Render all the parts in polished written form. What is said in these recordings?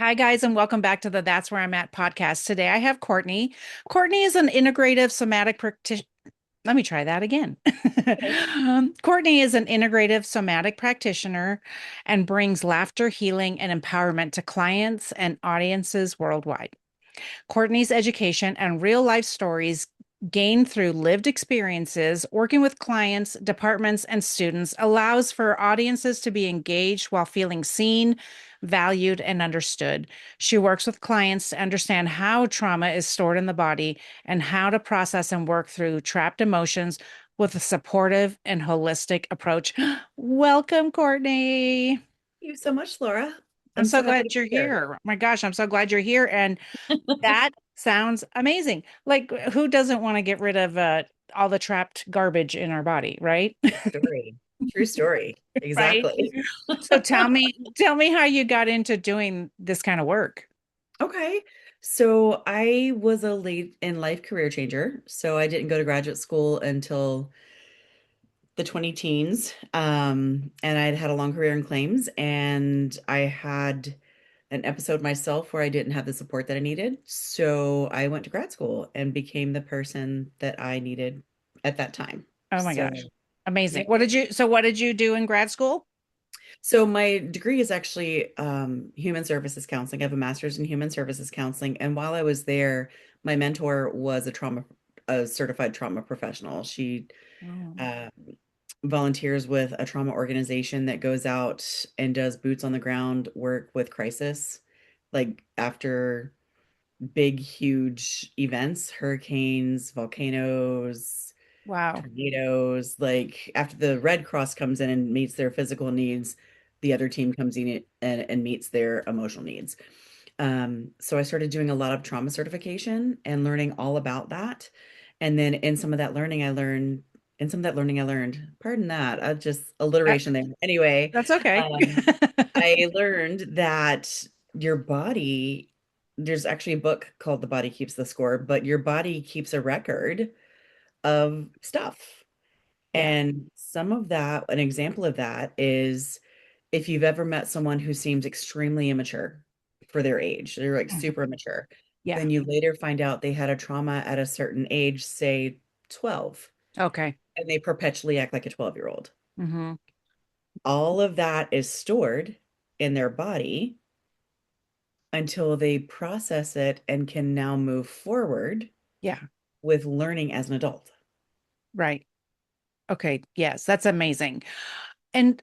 Hi, guys, and welcome back to the That's Where I'm At podcast. Today I have Courtney. Courtney is an integrative somatic practitioner. Let me try that again. Okay. Courtney is an integrative somatic practitioner and brings laughter, healing, and empowerment to clients and audiences worldwide. Courtney's education and real life stories gained through lived experiences working with clients, departments, and students allows for audiences to be engaged while feeling seen, valued, and understood. She works with clients to understand how trauma is stored in the body and how to process and work through trapped emotions with a supportive and holistic approach. Welcome, Courtney. Thank you so much, Laura. I'm I'm so so happy to glad be you're here. here. Oh my gosh, I'm so glad you're here. And that sounds amazing. Like, who doesn't want to get rid of all the trapped garbage in our body, right? Story. True story. Right. Exactly. So tell me how you got into doing this kind of work. Okay. So I was a late in life career changer. So I didn't go to graduate school until the 20 teens. And I'd had a long career in claims, and I had an episode myself where I didn't have the support that I needed. So I went to grad school and became the person that I needed at that time. Oh my So, gosh. Amazing. yeah. What did you do in grad school? So my degree is actually human services counseling. I have a master's in human services counseling, and while I was there, my mentor was a certified trauma professional. She Oh, uh, volunteers with a trauma organization that goes out and does boots on the ground work with crisis, like after big, huge events, hurricanes, volcanoes, wow. tornadoes. Like after the Red Cross comes in and meets their physical needs, the other team comes in and meets their emotional needs. So I started doing a lot of trauma certification and learning all about that. And then in some of that learning, I learned, pardon that, just Uh, alliteration there. Anyway, that's okay. um, I learned that your body, there's actually a book called The Body Keeps the Score, but your body keeps a record of stuff. Yeah. And some of that, an example of that is if you've ever met someone who seems extremely immature for their age, they're like super Mhm. immature, Yeah. then you later find out they had a trauma at a certain age, say 12, Okay. and they perpetually act like a 12-year-old. Hmm. All of that is stored in their body until they process it and can now move forward Yeah. with learning as an adult. Right. Okay. Yes, that's amazing. And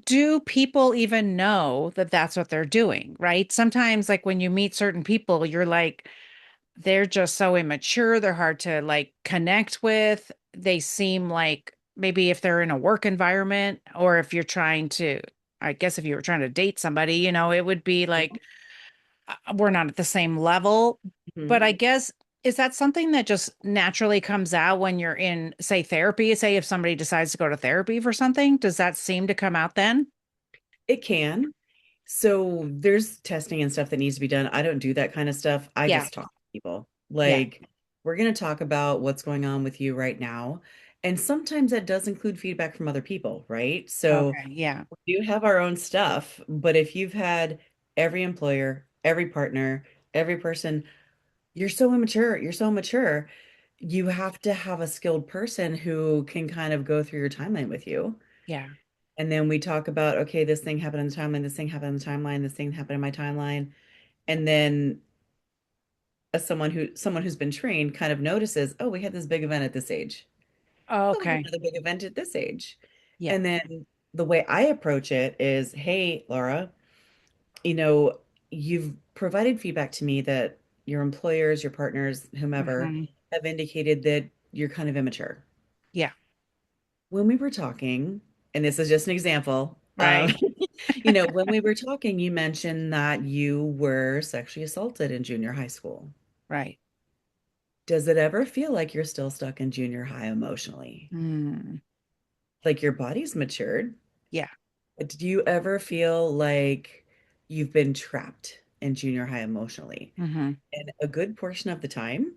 do people even know that that's what they're doing, right? Sometimes, like when you meet certain people, you're like, they're just so immature. They're hard to like connect with. They seem like maybe if they're in a work environment or if you're trying to, I guess if you were trying to date somebody, it would be like we're not at the same level. But Mhm. I guess is that something that just naturally comes out when you're in, say, therapy? Say if somebody decides to go to therapy for something, does that seem to come out then? It can. So there's testing and stuff that needs to be done. I don't do that kind of stuff. I Yeah. just talk to people. Yeah. Like, we're going to talk about what's going on with you right now. And sometimes that does include feedback from other people, right? So Okay. Yeah. we do have our own stuff, but if you've had every employer, every partner, every person, you're so mature, you have to have a skilled person who can kind of go through your timeline with you. Yeah. And then we talk about, okay, this thing happened in the timeline, this thing happened in the timeline, this thing happened in my timeline. And then as someone who's been trained kind of notices, oh, we had this big event at this age. Oh, we had Okay. another big event at this age. Yeah. And then the way I approach it is, hey, Laura, you know, you've provided feedback to me that your employers, your partners, whomever, Hmm. have indicated that you're kind of immature. Yeah. When we were talking, and this is just an example, Right. when we were talking, you mentioned that you were sexually assaulted in junior high school. Right. Does it ever feel like you're still stuck in junior high emotionally? Mm. Like your body's matured? Yeah. Do you ever feel like you've been trapped in junior high emotionally? Hmm. And a good portion of the time,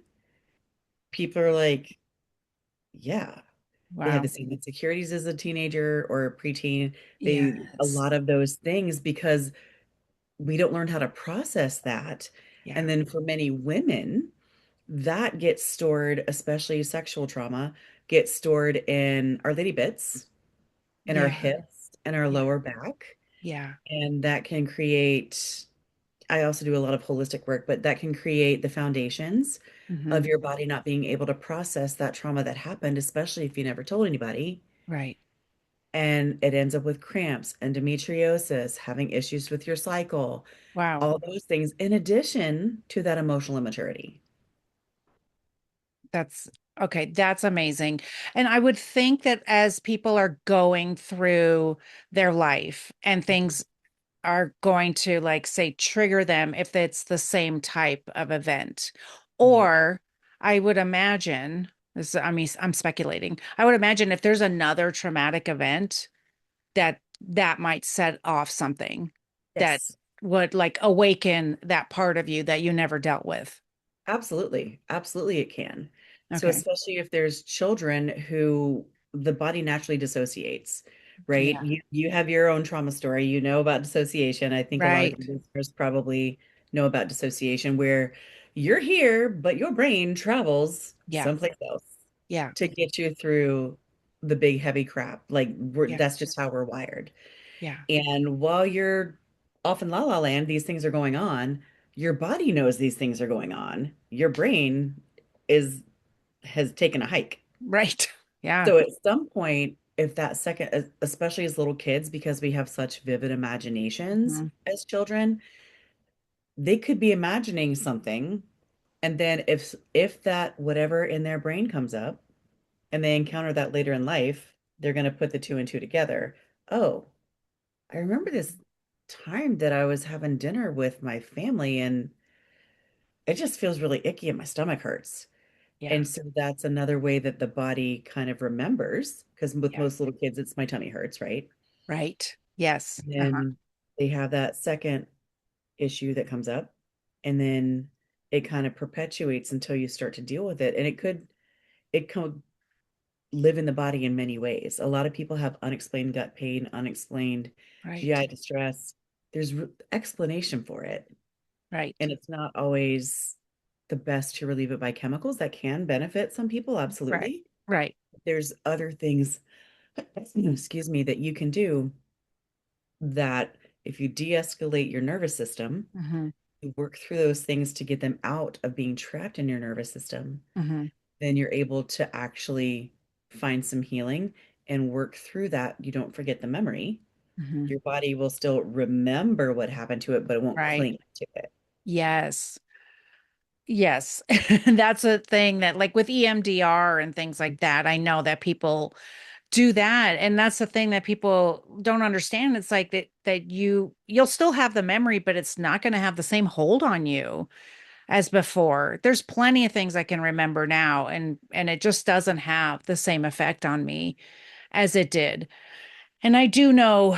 people are like, yeah, they had the Wow. same insecurities as a teenager or a preteen. A Yes. lot of those things because we don't learn how to process that. And Yeah. then for many women, that gets stored, especially sexual trauma, gets stored in our lady bits, in our Yeah. hips, and our Yeah. lower back. Yeah. And that can create, I also do a lot of holistic work, but that can create the foundations Hmm. of your body not being able to process that trauma that happened, especially if you never told anybody. Right. And it ends up with cramps, endometriosis, having issues with your cycle, Wow. all those things, in addition to that emotional immaturity. That's okay. That's amazing. And I would think that as people are going through their life and things are going to, like, say, trigger them if it's the same type of event. Mhm. Or I would imagine this, I mean, I'm speculating. I would imagine if there's another traumatic event that might set off something that Yes. would like awaken that part of you that you never dealt with. Absolutely. Absolutely, it can. So, Okay. especially if there's children who the body naturally dissociates, right? Yeah. You have your own trauma story. You know about dissociation. I think a lot of Right. your listeners probably know about dissociation, where you're here, but your brain travels Yeah. someplace else Yeah. to get you through the big, heavy crap. Like Yeah. that's just how we're wired. Yeah. And while you're off in la la land, these things are going on. Your body knows these things are going on. Your brain is has taken a hike. Right. Yeah. So at some point, if that second, especially as little kids, because we have such vivid imaginations Mhm. as children, they could be imagining something. And then if that whatever in their brain comes up and they encounter that later in life, they're going to put the two and two together. Oh, I remember this time that I was having dinner with my family and it just feels really icky and my stomach hurts. Yeah. And so that's another way that the body kind of remembers, because with Yeah. most little kids, it's my tummy hurts, right? Right. Yes. And Uh-huh. then they have that second issue that comes up, and then it kind of perpetuates until you start to deal with it. And it can live in the body in many ways. A lot of people have unexplained gut pain, unexplained Right. GI distress. There's explanation for it. Right. And it's not always the best to relieve it by chemicals that can benefit some people, Right. absolutely. Right. There's other things, excuse me, that you can do that if you de-escalate your nervous system, Hmm. you work through those things to get them out of being trapped in your nervous system, Hmm. then you're able to actually find some healing and work through that. You don't forget the memory. Hmm. Your body will still remember what happened to it, but it won't Right. cling to it. Yes. Yes. That's a thing that, like, with EMDR and things like that, I know that people do that. And that's the thing that people don't understand. It's like that you'll still have the memory, but it's not going to have the same hold on you as before. There's plenty of things I can remember now, and it just doesn't have the same effect on me as it did. And I do know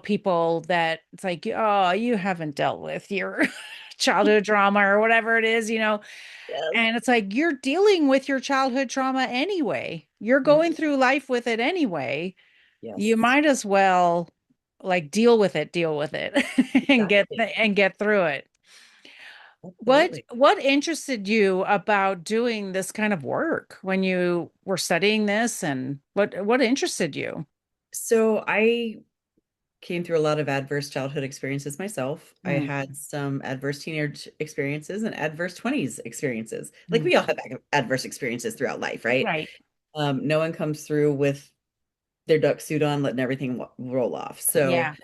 people that it's like, oh, you haven't dealt with your childhood trauma or whatever it is, Yes. and it's like you're dealing with your childhood trauma anyway. You're Mhm. going through life with it anyway. You Yes, might as well, like, deal with it exactly. and get through it. What Absolutely. what interested you about doing this kind of work when you were studying this, and what interested you? So I came through a lot of adverse childhood experiences myself. I Mm, had some adverse teenage experiences and adverse 20s experiences. Like mm. we all have adverse experiences throughout life, right? Right. No one comes through with their duck suit on, letting everything roll off. So Yeah.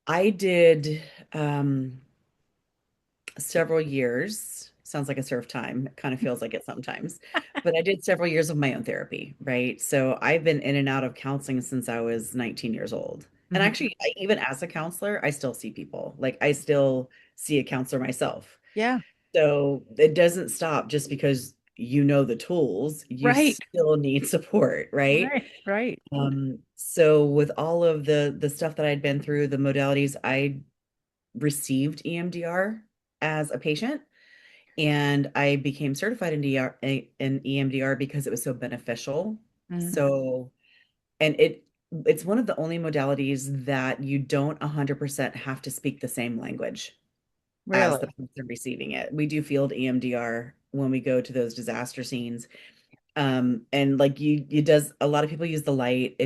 I did several years. Sounds like a serve time. It kind of feels like it sometimes. But I did several years of my own therapy, right? So I've been in and out of counseling since I was 19 years old. And Mhm. actually, even as a counselor, I still see people. Like I still see a counselor myself. Yeah. So it doesn't stop just because you know the tools, you Right. still need support, right? Right. Right. So with all of the stuff that I'd been through, the modalities, I received EMDR as a patient. And I became certified in in EMDR because it was so beneficial. Mm. So, and it it's one of the only modalities that you don't 100% have to speak the same language as the Really? person receiving it. We do field EMDR when we go to those disaster scenes. And like you does a lot of people use the light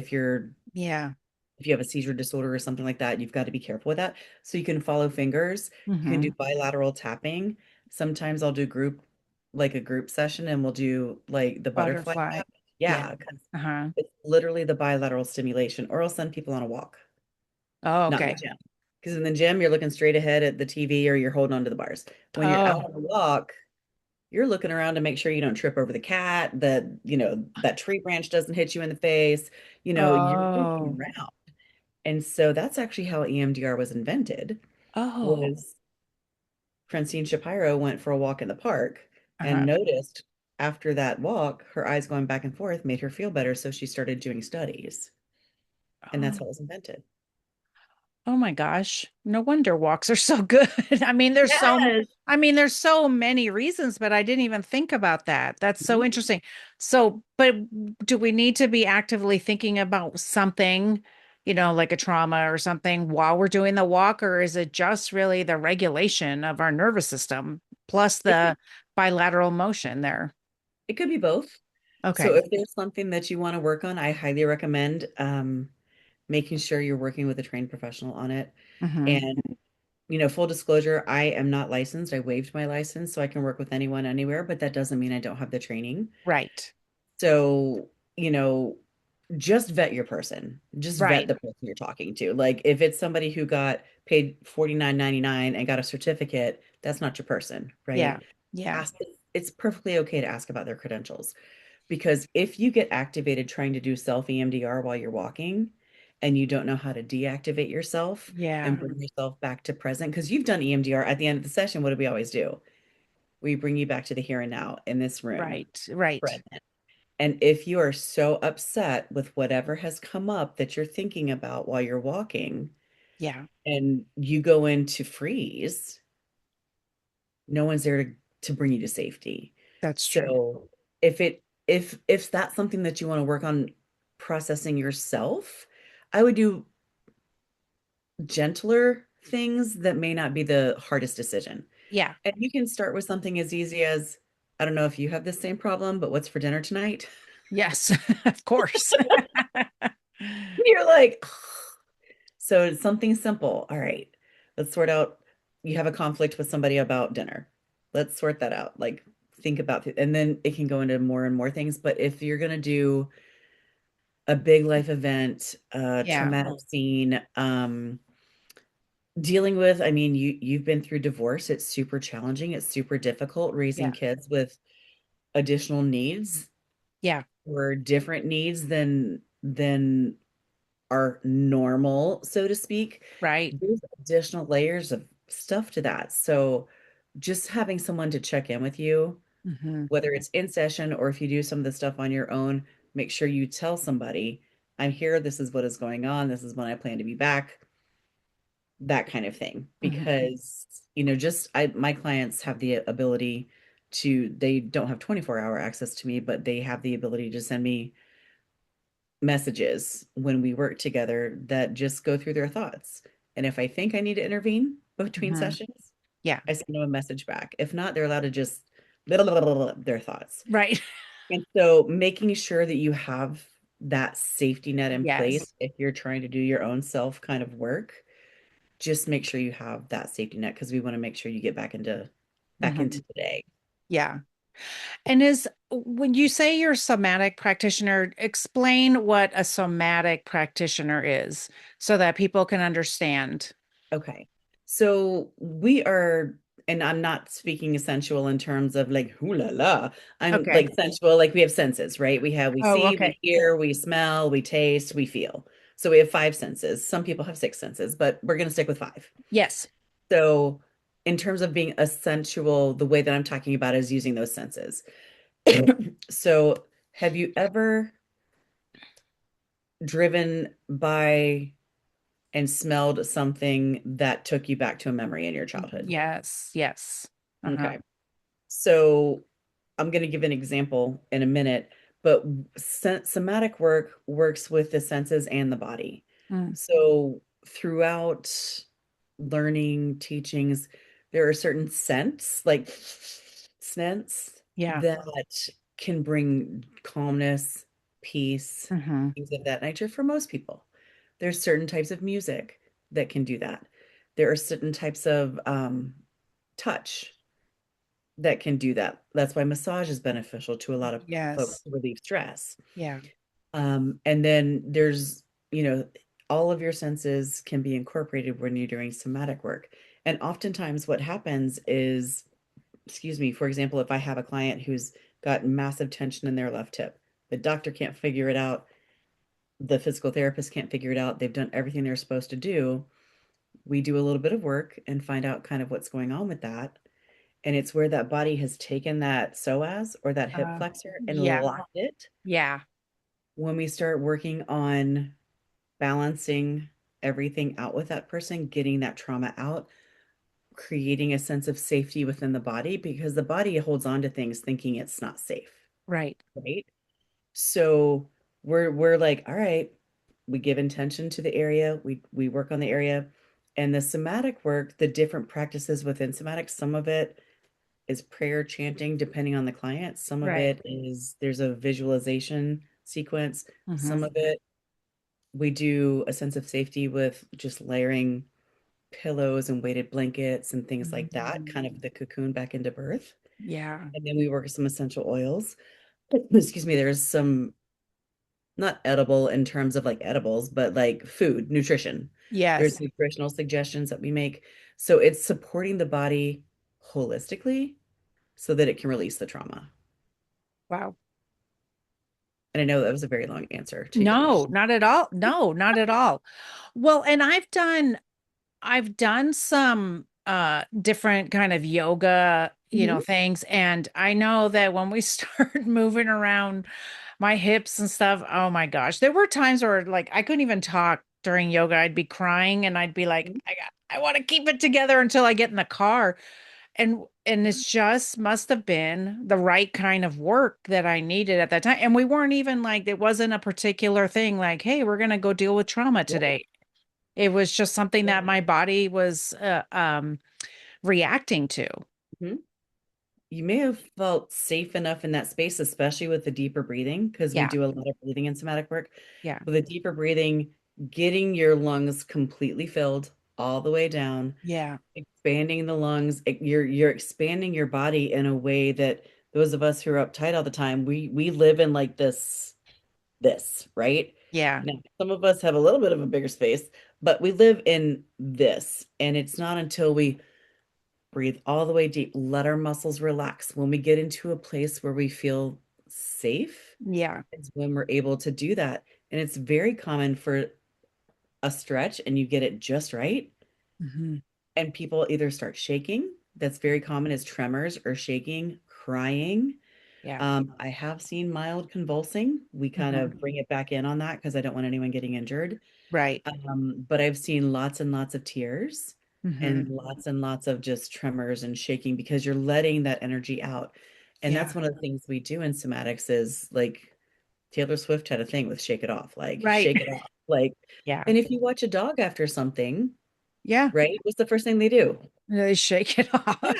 Yeah. if you have a seizure disorder or something like that, you've got to be careful with that. So you can follow fingers, you can do Hmm. bilateral tapping. Sometimes I'll do like a group session and we'll do like the butterfly Butterfly. tap. Yeah. Yeah, because Uh-huh. it's literally the bilateral stimulation, or I'll send people on a walk, Oh, not in the okay. gym. Because in the gym, you're looking straight ahead at the TV or you're holding onto the bars. When you're out Oh, on a walk, you're looking around to make sure you don't trip over the cat, that, that tree branch doesn't hit you in the face. You're looking oh, around. And so that's actually how EMDR was invented, oh. was Francine Shapiro went for a walk in the park and Uh-huh. noticed after that walk, her eyes going back and forth made her feel better. So she started doing studies, and that's Oh. how it was invented. Oh my gosh. No wonder walks are so good. Yes. There's so many reasons, but I didn't even think about that. That's so Mhm. interesting. So, but do we need to be actively thinking about something, like a trauma or something while we're doing the walk, or is it just really the regulation of our nervous system plus It could the bilateral motion there? it could be both. So Okay. if there's something that you want to work on, I highly recommend making sure you're working with a trained professional on it. Hmm. And full disclosure, I am not licensed. I waived my license so I can work with anyone anywhere, but that doesn't mean I don't have the training. Right. So, just vet your person. Just vet Right. the person you're talking to. Like if it's somebody who got paid 49.99 and got a certificate, that's not your person, Yeah. right? Yeah. Ask It's perfectly okay to ask about their credentials, because if you get activated trying to do self EMDR while you're walking and you don't know how to deactivate yourself and Yeah. bring yourself back to present, because you've done EMDR at the end of the session, what do we always do? We bring you back to the here and now in this room, Right. Right. present. And if you are so upset with whatever has come up that you're thinking about while you're walking Yeah. and you go into freeze, no one's there to bring you to safety. That's true. So if that's something that you want to work on processing yourself, I would do gentler things that may not be the hardest decision. Yeah. And you can start with something as easy as, I don't know if you have the same problem, but what's for dinner tonight? Yes, of course. You're like, so it's something simple. All right, let's sort out. You have a conflict with somebody about dinner. Let's sort that out. Like, think about it. And then it can go into more and more things. But if you're going to do a big life event, Yeah. traumatic scene, dealing with, I mean, you've been through divorce. It's super challenging. It's super difficult raising Yeah. kids with additional needs Yeah. or different needs than are normal, so to speak. Right. There's additional layers of stuff to that. So just having someone to check in with you, Hmm. whether it's in session or if you do some of the stuff on your own, make sure you tell somebody, I'm here, this is what is going on, this is when I plan to be back, that kind of thing. Hmm. Because, just my clients have the ability they don't have 24-hour access to me, but they have the ability to send me messages when we work together that just go through their thoughts. And if I think I need to intervene between Hmm. sessions, Yeah. I send them a message back. If not, they're allowed to just blah, blah, blah, blah, their thoughts. Right. And so making sure that you have that safety net in place Yes. if you're trying to do your own self kind of work, just make sure you have that safety net, because we want to make sure you get back into Hmm. today. Yeah. And when you say you're a somatic practitioner, explain what a somatic practitioner is so that people can understand. Okay. So we are, and I'm not speaking sensual in terms of like, hoo la la. I'm Okay. like sensual, like we have senses, right? We Oh, see, we okay. hear, we smell, we taste, we feel. So we have five senses. Some people have six senses, but we're going to stick with five. Yes. So in terms of being a sensual, the way that I'm talking about is using those senses. So have you ever driven by and smelled something that took you back to a memory in your childhood? Yes. Yes. Uh-huh. Okay. So I'm going to give an example in a minute, but somatic work works with the senses and the body. Mm. So throughout learning teachings, there are certain scents, like scents, Yeah. that can bring calmness, peace, Hmm. things of that nature for most people. There's certain types of music that can do that. There are certain types of touch that can do that. That's why massage is beneficial to a lot of folks Yes. to relieve stress. Yeah. And then there's, you know, all of your senses can be incorporated when you're doing somatic work. And oftentimes what happens is, excuse me, for example, if I have a client who's got massive tension in their left hip, the doctor can't figure it out, the physical therapist can't figure it out, they've done everything they're supposed to do. We do a little bit of work and find out kind of what's going on with that. And it's where that body has taken that psoas or that hip Uh, flexor and yeah. locked it. Yeah. When we start working on balancing everything out with that person, getting that trauma out, creating a sense of safety within the body because the body holds on to things thinking it's not safe, Right. right? So we're like, all right, we give intention to the area, we work on the area, and the somatic work, the different practices within somatic, some of it is prayer chanting depending on the client, some of Right. it is there's a visualization sequence, some Hmm. of it we do a sense of safety with just layering pillows and weighted blankets and things like that, kind of the cocoon back into birth. Yeah. And then we work with some essential oils. Excuse me, there's some not edible in terms of like edibles, but like food, nutrition. There's Yes. nutritional suggestions that we make. So it's supporting the body holistically so that it can release the trauma. Wow. And I know that was a very long answer to your No, question. not at all. No, not at all. Well, and I've done some different kind of yoga, Mhm. things, and I know that when we start moving around my hips and stuff, oh my gosh, there were times where like I couldn't even talk during yoga. I'd be crying and I'd be like, I want to keep it together until I get in the car. And it's just must have been the right kind of work that I needed at that time. And we weren't even like it wasn't a particular thing like, hey, we're gonna go deal with trauma Right. today. It was just something that my body was reacting to. Mhm. You may have felt safe enough in that space, especially with the deeper breathing, because we Yeah. do a lot of breathing in somatic work. Yeah. With the deeper breathing, getting your lungs completely filled all the way down, Yeah. expanding the lungs, you're expanding your body in a way that those of us who are uptight all the time, we live in like this, right? Yeah. Now, some of us have a little bit of a bigger space, but we live in this, and it's not until we breathe all the way deep. Let our muscles relax. When we get into a place where we feel safe, Yeah. it's when we're able to do that. And it's very common for a stretch and you get it just right. Hmm. And people either start shaking. That's very common as tremors or shaking, crying. Yeah. I have seen mild convulsing. We kind of Hmm. bring it back in on that because I don't want anyone getting injured. Right. But I've seen lots and lots of tears Hmm. and lots of just tremors and shaking because you're letting that energy out. And Yeah. that's one of the things we do in somatics is like Taylor Swift had a thing with shake it off, like Right. shake it off. Like, Yeah. and if you watch a dog after something, Yeah. right, what's the first thing they do? They shake it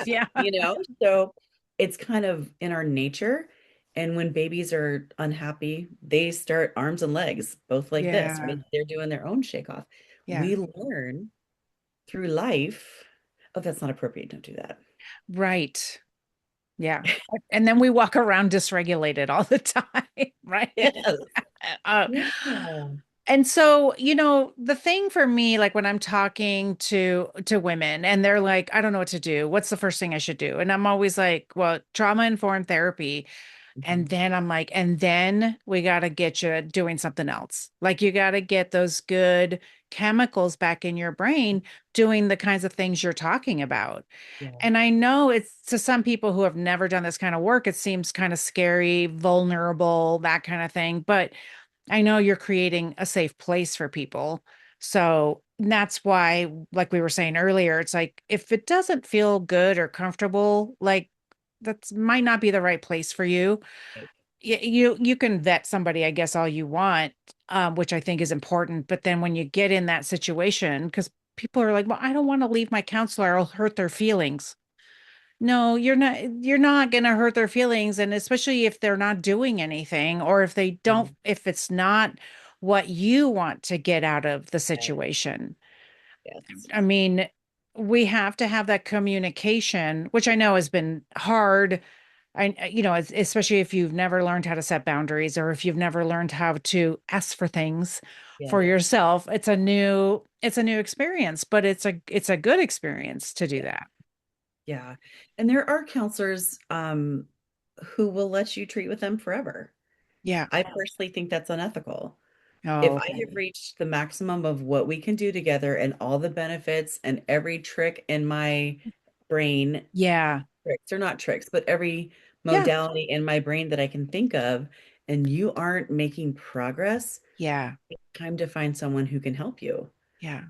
Yeah, off. Yeah. so it's kind of in our nature. And when babies are unhappy, they start arms and legs, both like this, Yeah. right? They're doing their own shake off. Yeah. We learn through life. Oh, that's not appropriate. Don't do that. Right. Yeah. And then we walk around dysregulated all the time, right? Yes. Uh, Yeah. and so, the thing for me, like when I'm talking to women and they're like, I don't know what to do. What's the first thing I should do? And I'm always like, well, trauma-informed therapy. And Mhm. then I'm like, and then we got to get you doing something else. Like you got to get those good chemicals back in your brain doing the kinds of things you're talking about. Yeah. And I know it's to some people who have never done this kind of work, it seems kind of scary, vulnerable, that kind of thing. But I know you're creating a safe place for people. So that's why, like we were saying earlier, it's like if it doesn't feel good or comfortable, like that's might not be the right place for you. you can vet somebody, I guess, all you want, which I think is important. But then when you get in that situation, because people are like, well, I don't want to leave my counselor, I'll hurt their feelings. No, you're not going to hurt their feelings. And especially if they're not doing anything, or if they don't, Mhm. if it's not what you want to get out of the Yes, situation. yes, I mean, we have to have that communication, which I know has been hard. Especially if you've never learned how to set boundaries, or if you've never learned how to ask for things for yes, yourself. It's a new experience, but it's a good experience to do yeah, that. yeah. And there are counselors who will let you treat with them forever. Yeah. I personally think that's unethical. If Oh, I have okay. reached the maximum of what we can do together and all the benefits and every trick in my brain, Yeah. tricks or not tricks, but every Yeah. modality in my brain that I can think of, and you aren't making progress, Yeah. it's time to find someone who can help you. Yeah.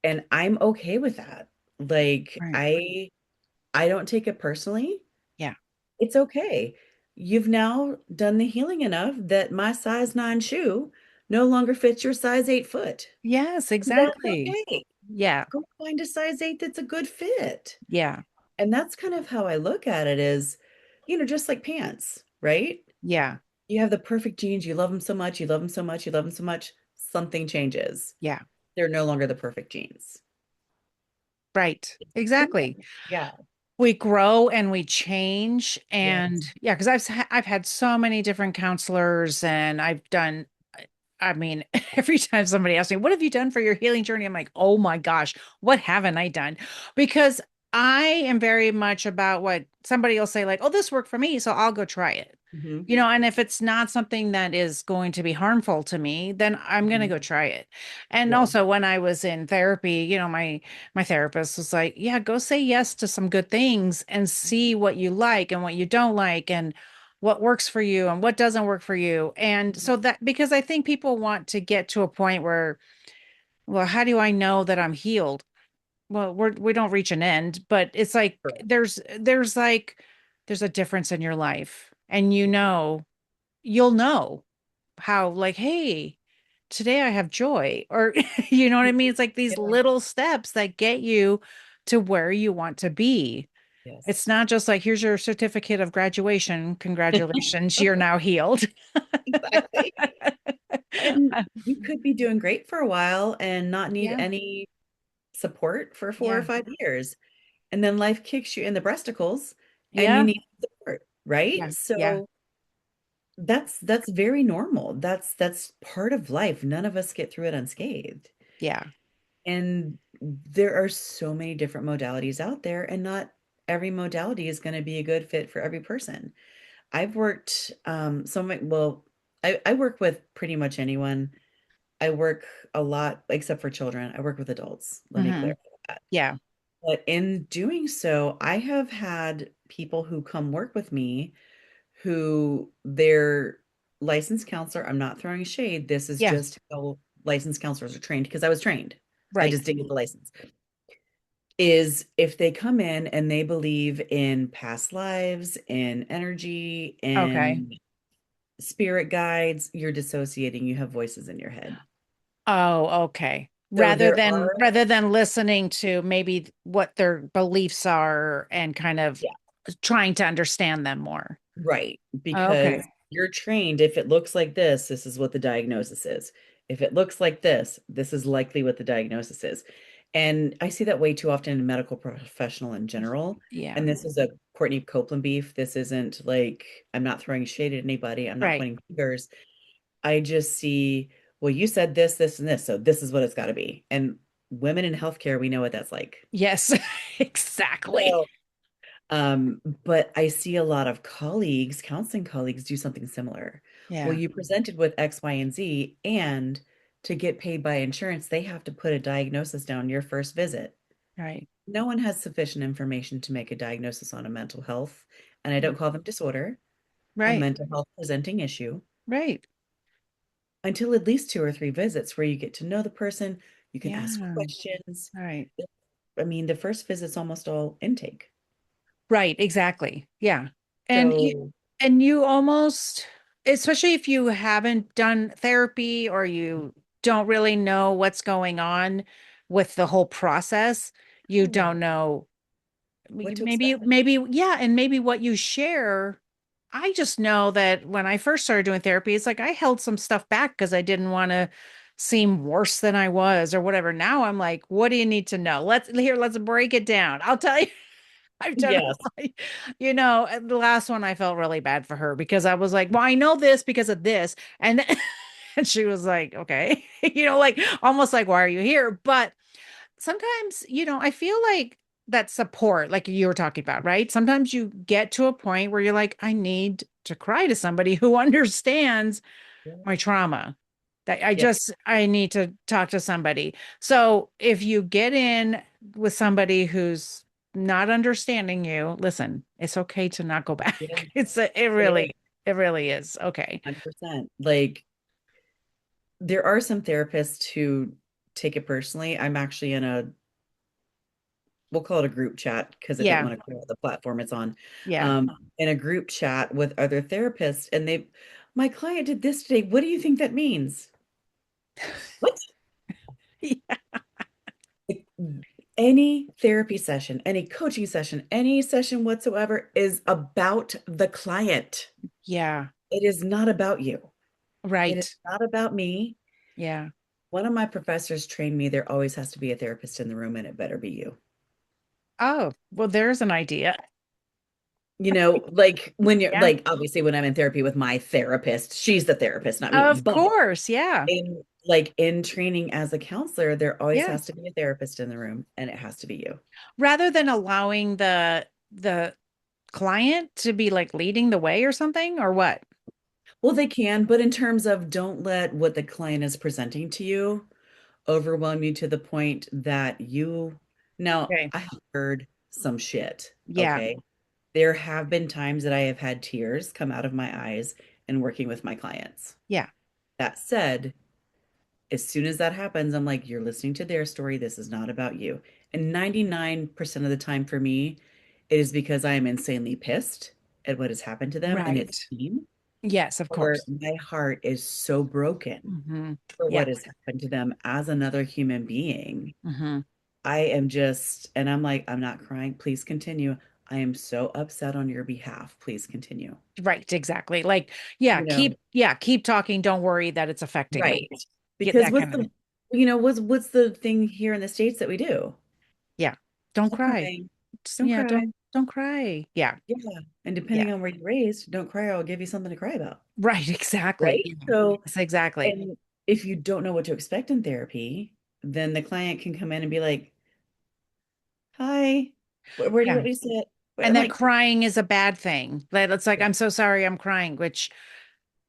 And I'm okay with that. Like Right. I don't take it personally. Yeah. It's okay. You've now done the healing enough that my size 9 shoe no longer fits your size 8 foot. Yes, That's exactly. okay. Yeah. Go find a size 8 that's a good fit. Yeah. And that's kind of how I look at it is, just like pants, right? Yeah. You have the perfect jeans, you love them so much, you love them so much, you love them so much, something changes. Yeah. They're no longer the perfect jeans. Right. Cool. Exactly. Yeah. We grow and we change. And Yes. yeah, because I've had so many different counselors, and I've done, I mean, every time somebody asks me, what have you done for your healing journey? I'm like, oh my gosh, what haven't I done? Because I am very much about what somebody will say, like, oh, this worked for me, so I'll go try it. Hmm. And if it's not something that is going to be harmful to me, then I'm going to Hmm. go try it. And Yeah. also when I was in therapy, my therapist was like, yeah, go say yes to some good things and see what you like and what you don't like, and what works for you and what doesn't work for you. And so that, because I think people want to get to a point where, well, how do I know that I'm healed? Well, we don't reach an end, but it's like Correct. there's a difference in your life, and you'll know how, like, hey, today I have joy, or you know what I mean? It's like these Yeah. little steps that get you to where you want to be. It's Yes. not just like, here's your certificate of graduation. Congratulations, you're now healed. Exactly. And you could be doing great for a while and not need Yeah, any support for four or yeah, 5 years. And then life kicks you in the breasticles and you yeah, need support, right? yeah, yeah, So that's very normal. That's part of life. None of us get through it unscathed. yeah. And there are so many different modalities out there, and not every modality is going to be a good fit for every person. I've worked well, I work with pretty much anyone. I work a lot, except for children. I work with adults. Let me Hmm. clarify that. Yeah, But in doing so, I have had people who come work with me who their licensed counselor, I'm not throwing shade. This is yeah, just how licensed counselors are trained because I was trained. I right. just didn't get the license. Is if they come in and they believe in past lives, in energy, Okay. in spirit guides, you're dissociating. You have voices in your head. Oh, okay. So Rather there than are, rather than listening to maybe what their beliefs are and kind of yeah, trying to understand them more. right. Okay. Because you're trained, if it looks like this is what the diagnosis is. If it looks like this is likely what the diagnosis is. And I see that way too often in medical professional in general. Yeah. And this is a Courtney Copeland beef. This isn't like, I'm not throwing shade at anybody. I'm not Right. pointing fingers. I just see, well, you said this, this, and this. So this is what it's got to be. And women in healthcare, we know what that's like. Yes, exactly. So, but I see a lot of colleagues, counseling colleagues, do something similar. Well, Yeah. you presented with X, Y, and Z, and to get paid by insurance, they have to put a diagnosis down your first visit. Right. No one has sufficient information to make a diagnosis on a mental health, and I don't call them disorder, a Right. mental health presenting issue Right. until at least 2 or 3 visits where you get to know the person, you can ask Yeah. questions. Right. I mean, the first visit's almost all intake. Right. Exactly. Yeah. And So, And you almost, especially if you haven't done therapy or you don't really know what's going on with the whole process, you Yeah. don't know. What to Maybe, expect. yeah. And maybe what you share. I just know that when I first started doing therapy, it's like I held some stuff back because I didn't want to seem worse than I was or whatever. Now I'm like, what do you need to know? Let's break it down. I'll tell you. I've done a Yes. lot. The last one I felt really bad for her because I was like, well, I know this because of this. And and she was like, okay, like almost like, why are you here? But sometimes, I feel like that support, like you were talking about, right? Sometimes you get to a point where you're like, I need to cry to somebody who understands my trauma. That Yep. I need to talk to somebody. So if you get in with somebody who's not understanding you, listen, it's okay to not go Yeah. back. It is It really is. Okay. 100%. Like there are some therapists who take it personally. I'm actually in we'll call it a group chat because I don't Yeah. want to call it the platform it's on. Yeah. In a group chat with other therapists, and my client did this today. What do you think that means? What? Yeah. Like, any therapy session, any coaching session, any session whatsoever is about the client. Yeah. It is not about you. It is Right. not about me. Yeah. One of my professors trained me there always has to be a therapist in the room, and it better be you. Oh, well, there's an idea. Like when you're Yeah. like, obviously, when I'm in therapy with my therapist, she's the therapist, not me. Of But course. Yeah. in training as a counselor, there always Yeah. has to be a therapist in the room, and it has to be you. Rather than allowing the client to be like leading the way or something or what? Well, they can, but in terms of don't let what the client is presenting to you overwhelm you to the point that now Okay. I have heard some shit, Yeah. okay? There have been times that I have had tears come out of my eyes in working with my clients. Yeah. That said, as soon as that happens, I'm like, you're listening to their story. This is not about you. And 99% of the time for me, it is because I am insanely pissed at what has happened to them and Right. it's team, Yes, of or course. my heart is so broken for Yeah. what has happened to them as another human being. hmm I am just, and I'm like, I'm not crying. Please continue. I am so upset on your behalf. Please continue. Right, exactly. Like, yeah, You know, keep talking. Don't worry that it's affecting you. right. Get Because that kind of thing. what's the thing here in the States that we do? Yeah. Don't Stop cry. crying. Don't Yeah, cry. don't cry. Yeah. Yeah. And Yeah. depending on where you're raised, don't cry, I'll give you something to cry about. Right, exactly. Right. Yeah. So, Yes, exactly. and if you don't know what to expect in therapy, then the client can come in and be like, hi, where do you Yeah. want me to sit? But I'm And that like, crying is a bad thing. Like it's like, yeah. I'm so sorry I'm crying, which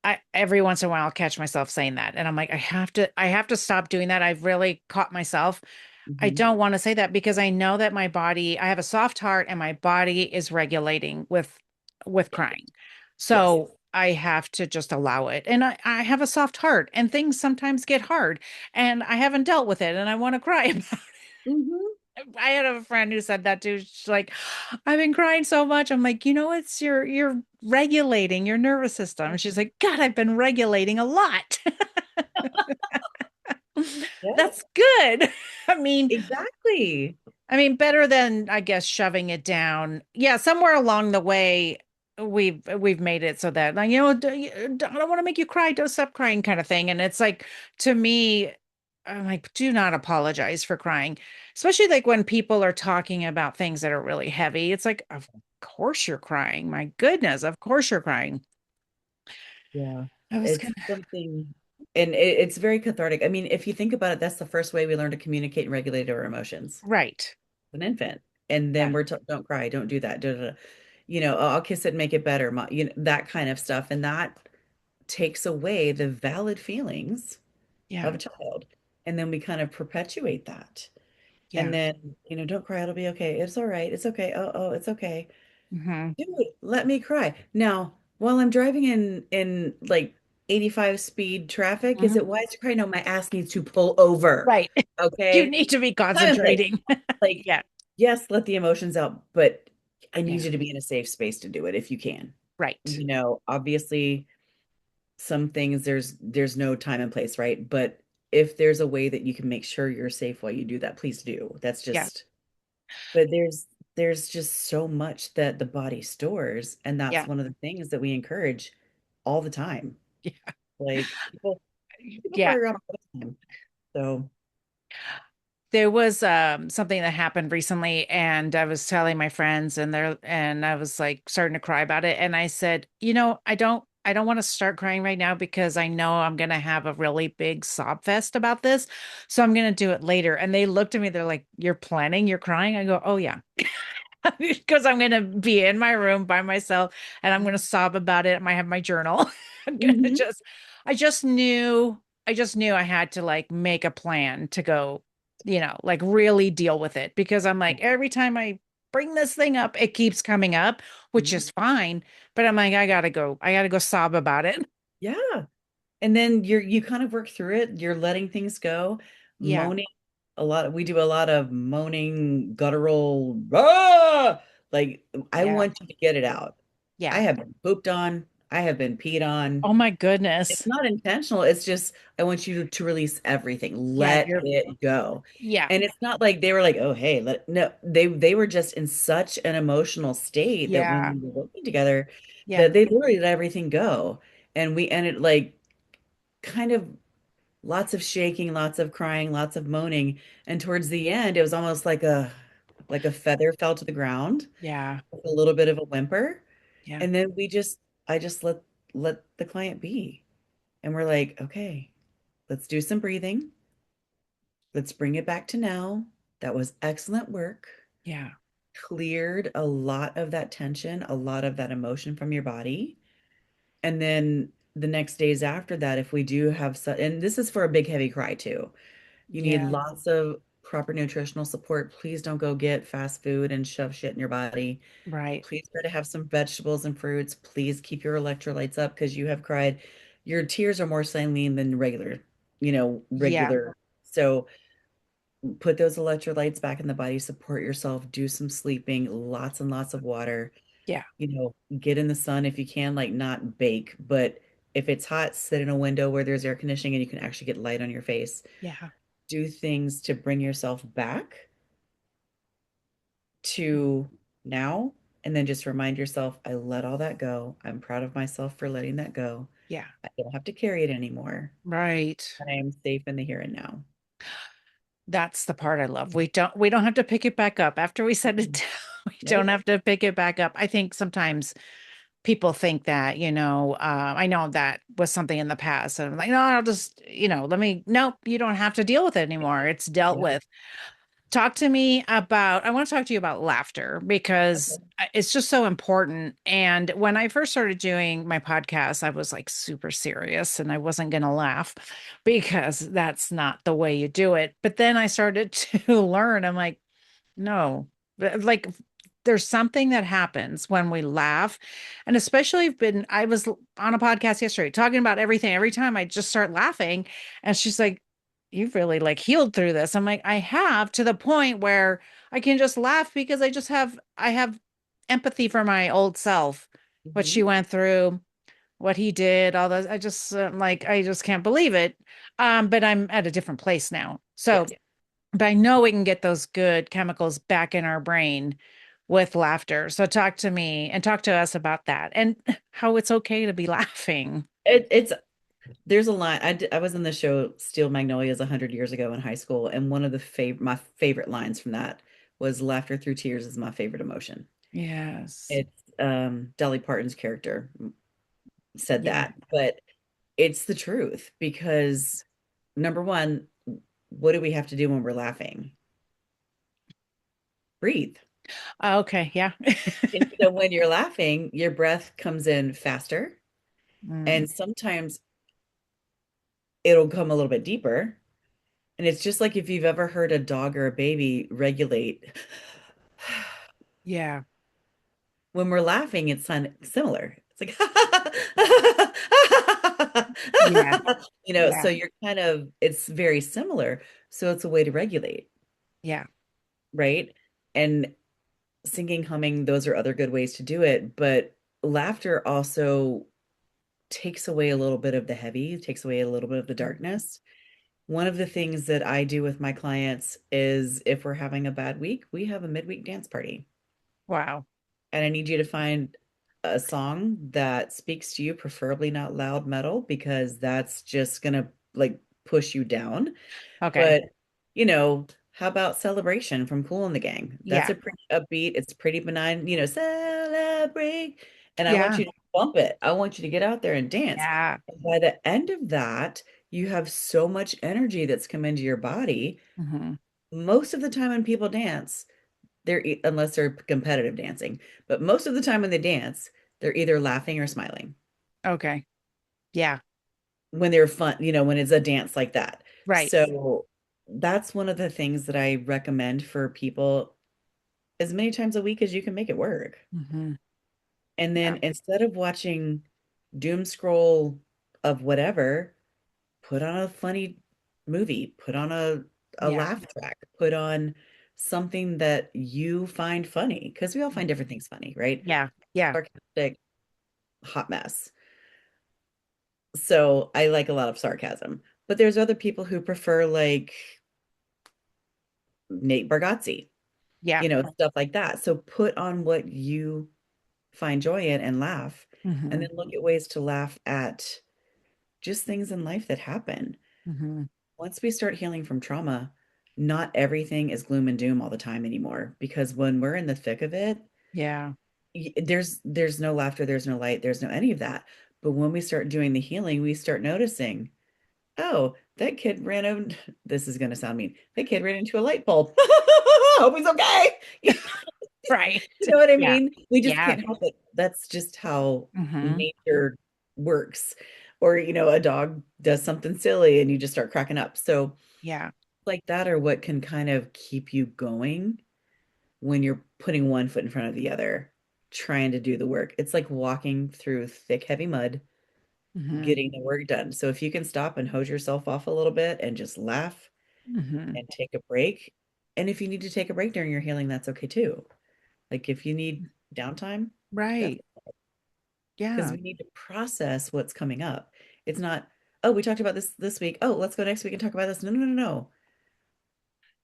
I every once in a while I'll catch myself saying that. And I'm like, I have to stop doing that. I've really caught myself. I Mhm. don't want to say that because I know that I have a soft heart and my body is regulating with Yeah. crying. Yes. So I have to just allow it. And I have a soft heart and things sometimes get hard and I haven't dealt with it and I want to cry about Hmm. I had a friend who said that too. She's like, I've been crying so much. I'm like, it's you're regulating your nervous system. And she's like, God, I've been regulating a lot. Yes, That's good. I mean, exactly. better than I guess shoving it down. Yeah, somewhere along the way, we've made it so that like, I don't want to make you cry, don't stop crying kind of thing. And it's like to me, I'm like, do not apologize for crying, especially like when people are talking about things that are really heavy. It's like, of course you're crying. My goodness, of course you're crying. Yeah. I was It's gonna, something, and it's very cathartic. I mean, if you think about it, that's the first way we learn to communicate and regulate our emotions. right. An infant. And then Yeah, we're told, don't cry, don't do that. Da, da, da. "Oh, I'll kiss it and make it better. That kind of stuff. And that takes away the valid feelings of yeah, a child. And then we kind of perpetuate that. And yeah. then, don't cry, it'll be okay. It's all right. It's okay. Oh, it's okay. hmm Dude, let me cry. Now, while I'm driving in like 85 speed traffic, is hmm it wise to cry? No, my ass needs to pull over. Right. You Okay. need to be Kind of thing. concentrating. Like, Yeah, yes, let the emotions out, but I need yeah. you to be in a safe space to do it if you can. Right. Obviously some things there's no time and place, right? But if there's a way that you can make sure you're safe while you do that, please do. That's Yeah. just, but there's just so much that the body stores, and that's Yeah. one of the things that we encourage all the time. Yeah. Like people Yeah. carry around all the time. So, There was something that happened recently, and I was telling my friends, and I was like starting to cry about it. And I said, I don't want to start crying right now because I know I'm gonna have a really big sob fest about this. So I'm gonna do it later. And they looked at me, they're like, "You're planning, you're crying?" I go, "Oh yeah." Because I'm gonna be in my room by myself and I'm gonna sob about it. I might have my journal. I'm gonna mhm. I just knew, I had to like make a plan to go, like really deal with it because I'm like, every time I bring this thing up, it keeps coming up, which Mhm. is fine. But I'm like, I gotta go sob about it. Yeah. And then you kind of work through it. You're letting things go, Yeah, moaning we do a lot of moaning, guttural, ah! Like I yeah, want you to get it out. I yeah. have been pooped on. I have been peed on. Oh my It's goodness. not intentional. It's just I want you to release everything. Yeah, Let it go. yeah, And it's not like they were like, "Oh, hey, no." They were just in such an emotional state that when yeah, we were working together, yeah, that they literally let everything go. And we ended like kind of lots of shaking, lots of crying, lots of moaning. And towards the end, it was almost like a feather fell to the ground, yeah, with a little bit of a whimper. yeah, And then I just let the client be. And we're like, okay, let's do some breathing. Let's bring it back to now. That was excellent work. yeah, Cleared a lot of that tension, a lot of that emotion from your body. And then the next days after that, if we do have and this is for a big heavy cry too. You need yeah, lots of proper nutritional support. Please don't go get fast food and shove shit in your body. right. Please try to have some vegetables and fruits. Please keep your electrolytes up because you have cried. Your tears are more saline than Yeah, regular. So put those electrolytes back in the body, support yourself, do some sleeping, lots and lots of water, yeah, get in the sun if you can, like not bake, but if it's hot, sit in a window where there's air conditioning and you can actually get light on your face. yeah, Do things to bring yourself back to now, and then just remind yourself, I let all that go. I'm proud of myself for letting that go. yeah. I don't have to carry it anymore. Right. And I am safe in the here and now. That's the part I love. We don't have to pick it back up after we set it Mhm. down. We don't Nope. have to pick it back up. I think sometimes people think that, I know that was something in the past. And I'm like, no, I'll just, nope, you don't have to deal with it anymore. It's dealt Yeah. with. I want to talk to you about laughter because Okay. it's just so important. And when I first started doing my podcast, I was like super serious and I wasn't going to laugh because that's not the way you do it. But then I started to learn, I'm like, no, like there's something that happens when we laugh. And especially I was on a podcast yesterday talking about everything. Every time I just start laughing, and she's like, "You've really like healed through this." I'm like, I have, to the point where I can just laugh because I have empathy for my old self, what she Mhm. went through, what he did, all those. I just like, I just can't believe it. But I'm at a different place now. So Yes. but I know we can get those good chemicals back in our brain with laughter. So talk to me and talk to us about that and how it's okay to be laughing. It's there's a line. I was in the show Steel Magnolias 100 years ago in high school, and one of my favorite lines from that was laughter through tears is my favorite emotion. Yes. It's Dolly Parton's character said Yeah. that, but it's the truth because number one, what do we have to do when we're laughing? Breathe. Okay. Yeah. And so when you're laughing, your breath comes in faster, Mm, and sometimes it'll come a little bit deeper. And it's just like if you've ever heard a dog or a baby regulate. yeah. When we're laughing, it's similar. It's like, Yeah. so Yeah. you're it's very similar. So it's a way to regulate, Yeah. right? And singing, humming, those are other good ways to do it. But laughter also takes away a little bit of the heavy, takes away a little bit of the darkness. One of the things that I do with my clients is if we're having a bad week, we have a midweek dance party. Wow. And I need you to find a song that speaks to you, preferably not loud metal, because that's just gonna like push you down. Okay. But, how about Celebration from Kool and the Gang? That's Yeah. a pretty upbeat, it's pretty benign, celebrate. And I want Yeah. you to bump it. I want you to get out there and dance. Yeah. And by the end of that, you have so much energy that's come into your body. Hmm. Most of the time when people dance, unless they're competitive dancing, but most of the time when they dance, they're either laughing or smiling Okay. Yeah. when they're fun, when it's a dance like that. Right. So that's one of the things that I recommend for people as many times a week as you can make it work. Hmm. And Yeah. then instead of watching doom scroll of whatever, put on a funny movie, put on a Yeah. laugh track, put on something that you find funny, because we all find different things funny, right? Yeah. Yeah. Sarcastic, hot mess. So I like a lot of sarcasm. But there's other people who prefer like Nate Bargatze, Yeah. stuff like that. So put on what you find joy in and laugh, and Hmm. then look at ways to laugh at just things in life that happen. Hmm. Once we start healing from trauma, not everything is gloom and doom all the time anymore, because when we're in the thick of it, Yeah. there's no laughter, there's no light, there's no any of that. But when we start doing the healing, we start noticing, oh, that kid ran over. This is going to sound mean. That kid ran into a light bulb. Hope he's okay. Right. You know what I Yeah. mean? We just Yeah. can't help it. That's just how Hmm. nature works. Or, a dog does something silly and you just start cracking up. So, Yeah. like that are what can kind of keep you going when you're putting one foot in front of the other, trying to do the work. It's like walking through thick, heavy mud, Hmm. getting the work done. So, if you can stop and hose yourself off a little bit and just laugh Hmm. and take a break. And if you need to take a break during your healing, that's okay too. Like if you need downtime, that's Right. because Yeah. we need to process what's coming up. It's not, oh, we talked about this week. Oh, let's go next week and talk about this. No, no, no, no, no.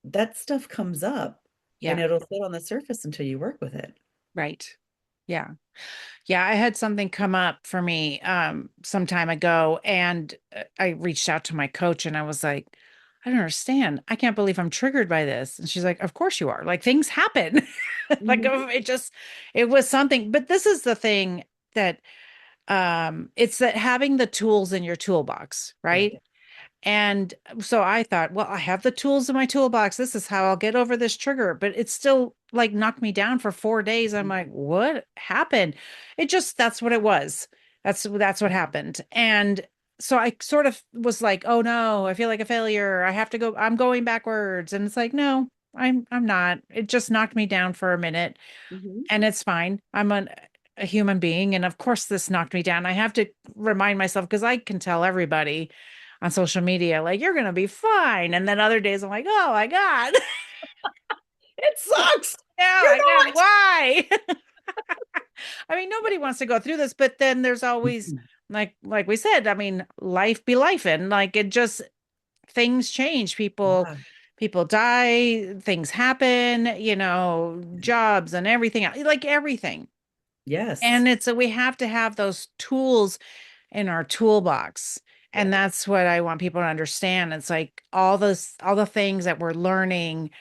That stuff comes up and Yeah. it'll sit on the surface until you work with it. Right. Yeah. Yeah, I had something come up for me some time ago, and I reached out to my coach and I was like, I don't understand. I can't believe I'm triggered by this. And she's like, of course you are. Like things happen. Like Mhm. it was something, but this is the thing that it's that having the tools in your toolbox, Yeah. right? And so I thought, well, I have the tools in my toolbox. This is how I'll get over this trigger. But it still like knocked me down for 4 days. I'm like, what happened? That's what it was. That's what happened. And so I sort of was like, oh no, I feel like a failure. I have to go, I'm going backwards. And it's like, no, I'm not. It just knocked me down for a minute Mhm. and it's fine. A human being. And of course, this knocked me down. I have to remind myself because I can tell everybody on social media, like, you're going to be fine. And then other days I'm like, oh my God, It sucks. oh You're my God, not. why? I mean, nobody wants to go through this, but then there's always, like we said, I mean, life be life. And like, it just, things change. Yeah. People die, things happen, jobs and everything, like everything. Yes. And we have to have those tools in our toolbox. And Yeah. that's what I want people to understand. It's like all the things that we're learning,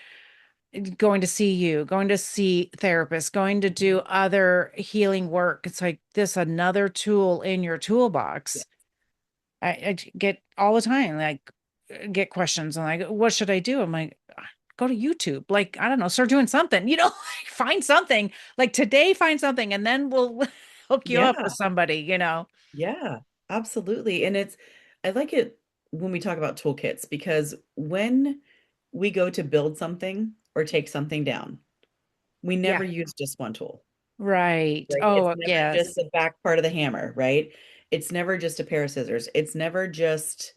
going to see you, going to see therapists, going to do other healing work. It's like this another tool in your Yeah. toolbox. I get all the time, like get questions and like, what should I do? I'm like, go to YouTube. Like, I don't know, start doing something, like find something. Like today, find something, and then we'll hook you up with Yeah. somebody. Yeah, absolutely. And I like it when we talk about toolkits, because when we go to build something or take something down, we Yeah. never use just one tool, Right. right? It's Oh, never just yes. the back part of the hammer, right? It's never just a pair of scissors. It's never just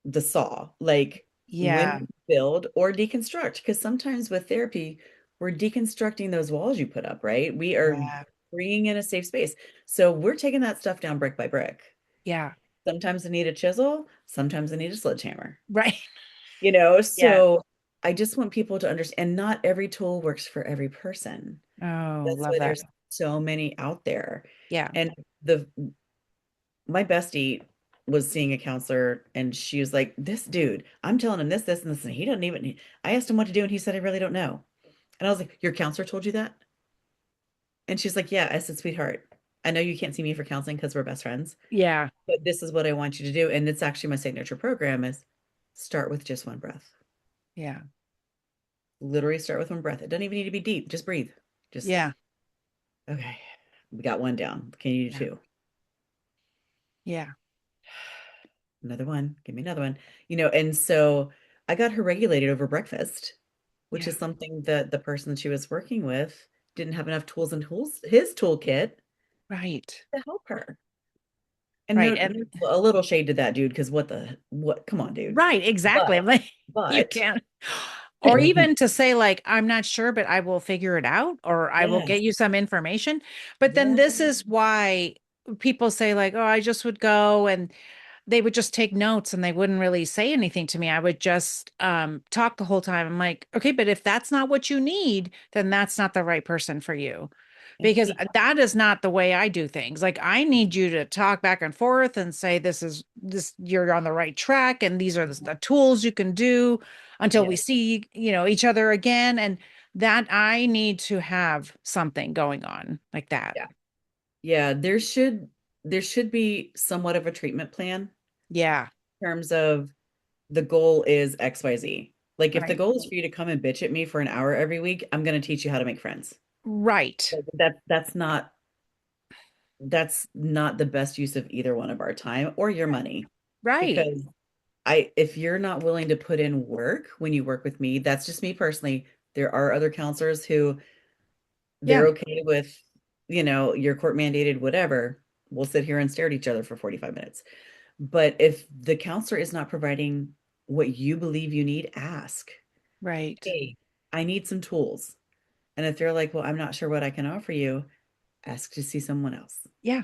the saw. Like when Yeah. you build or deconstruct, because sometimes with therapy, we're deconstructing those walls you put up, right? We are Yeah. bringing in a safe space. So we're taking that stuff down brick by brick. Yeah. Sometimes I need a chisel, sometimes I need a sledgehammer, Right. Yeah. so I just want people to understand, and not every tool works for every person. Oh, That's love why that. there's so many out there. Yeah. And the my bestie was seeing a counselor and she was like, this dude, I'm telling him this, this, and this, and he doesn't even, I asked him what to do and he said, I really don't know. And I was like, your counselor told you that? And she's like, yeah. I said, sweetheart, I know you can't see me for counseling because we're best friends, Yeah. but this is what I want you to do. And it's actually my signature program is start with just one breath. Yeah. Literally start with one breath. It doesn't even need to be deep. Just breathe. Just, Yeah. okay. We got one down. Can you do Yeah. two? Yeah. Another one. Give me another one. And so I got her regulated over breakfast, which Yeah. is something that the person she was working with didn't have enough tools in his toolkit Right. to help her. And Right. no, And a little shade to that dude, because what, come on, dude. right. Exactly. But, I'm like, you but, can't. Or even to say, like, I'm not sure, but I will figure it out, or I will get yes, you some information. But then yes, this is why people say, like, oh, I just would go and they would just take notes and they wouldn't really say anything to me. I would just talk the whole time. I'm like, okay, but if that's not what you need, then that's not the right person for you. and Because see, that is not the way I do things. Like I need you to talk back and forth and say, this, you're on the right track. And these are the tools you can do until we yes, see, each other again. And that I need to have something going on like that. yeah, yeah. There should be somewhat of a treatment plan Yeah. in terms of the goal is XYZ. Like if the Right. goal is for you to come and bitch at me for an hour every week, I'm going to teach you how to make friends. Right. Like, that's not the best use of either one of our time or your money, Right. because if you're not willing to put in work when you work with me, that's just me personally. There are other counselors who Yeah. they're okay with, your court mandated whatever. We'll sit here and stare at each other for 45 minutes. But if the counselor is not providing what you believe you need, ask, Right. hey, I need some tools. And if they're like, well, I'm not sure what I can offer you, ask to see someone else. Yeah.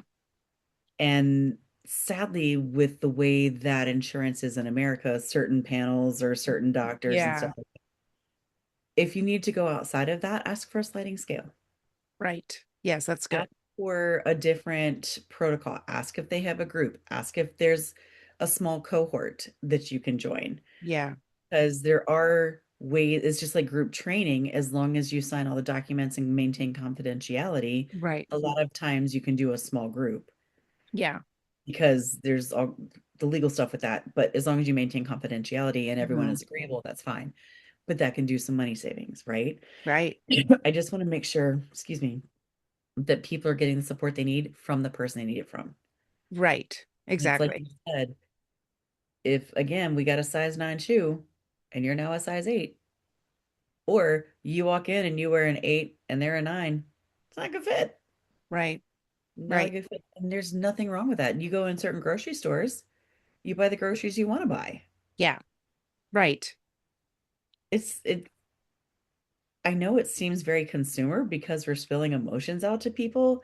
And sadly, with the way that insurance is in America, certain panels or certain doctors and stuff, Yeah. if you need to go outside of that, ask for a sliding scale. Right. Yes, that's good. Ask for a different protocol. Ask if they have a group. Ask if there's a small cohort that you can join. Yeah. Because there are ways, it's just like group training, as long as you sign all the documents and maintain confidentiality, Right. a lot of times you can do a small group Yeah. because there's all the legal stuff with that. But as long as you maintain confidentiality and everyone Mhm. is agreeable, that's fine. But that can do some money savings, right? Right. I just want to make sure, excuse me, that people are getting the support they need from the person they need it from. Right. And it's like Exactly. you said, if again we got a size 9 shoe and you're now a size 8, or you walk in and you wear an 8 and they're a 9, it's not a good fit. Right. Not a Right. good fit. And there's nothing wrong with that. You go in certain grocery stores, you buy the groceries you want to buy. Yeah. Right. It I know it seems very consumer because we're spilling emotions out to people,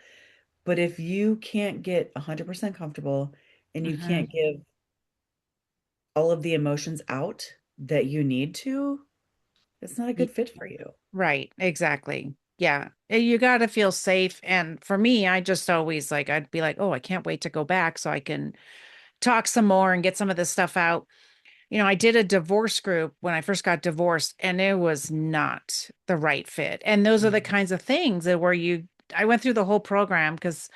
but if you can't get 100% comfortable and you Hmm. can't give all of the emotions out that you need to, it's not a good fit for you. Right. Exactly. Yeah. You got to feel safe. And for me, I just always like, I'd be like, oh, I can't wait to go back so I can talk some more and get some of this stuff out. I did a divorce group when I first got divorced, and it was not the right fit. And those are the Mhm. kinds of things that where I went through the whole program because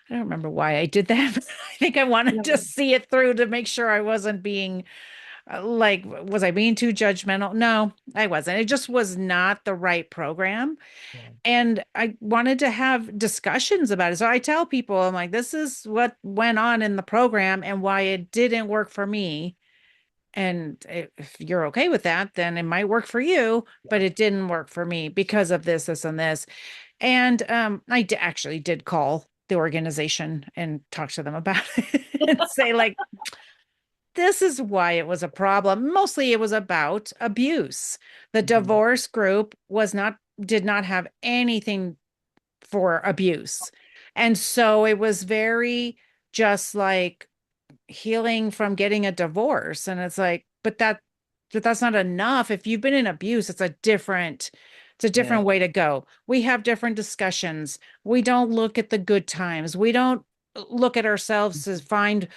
I don't remember why I did that, but I think I wanted to Yeah. see it through to make sure I wasn't being like, was I being too judgmental? No, I wasn't. It just was not the right program. Yeah. And I wanted to have discussions about it. So I tell people, I'm like, this is what went on in the program and why it didn't work for me. And if you're okay with that, then it might work for you, but it didn't work for me because of this, this, and this. And actually did call the organization and talk to them about it and say, like, this is why it was a problem. Mostly it was about abuse. The Mhm. divorce group did not have anything for abuse. And so it was very just like healing from getting a divorce. And it's like, but that's not enough. If you've been in abuse, it's a Yeah. different way to go. We have different discussions. We don't look at the good times. We don't look at ourselves to find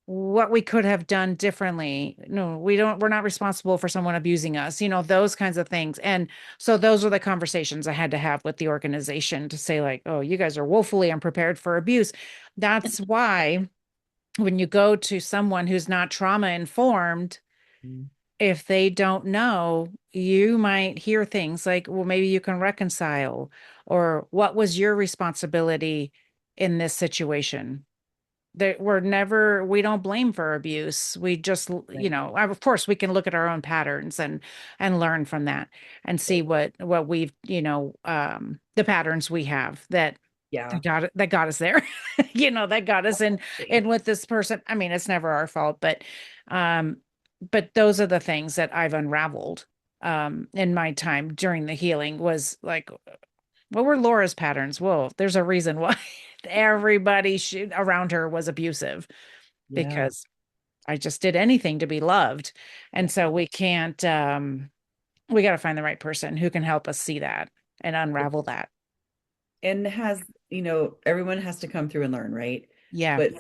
what we could have done differently. No, we're not responsible for someone abusing us, those kinds of things. And so those are the conversations I had to have with the organization to say, like, oh, you guys are woefully unprepared for abuse. That's why when you go to someone who's not trauma informed, Mm. if they don't know, you might hear things like, well, maybe you can reconcile, or what was your responsibility in this situation? That we don't blame for abuse. We just, Right. of course we can look at our own patterns and learn from that and see Right. what we've, the patterns we have Yeah. that got us there, that got us in with this person. I mean, it's never our fault, um, but those are the things that I've unraveled, in my time during the healing was like, what were Laura's patterns? Well, there's a reason why around her was abusive Yeah. because I just did anything to be loved. And Yeah. so we got to find the right person who can help us see that and unravel that. And everyone has to come through and learn, right? Yeah. But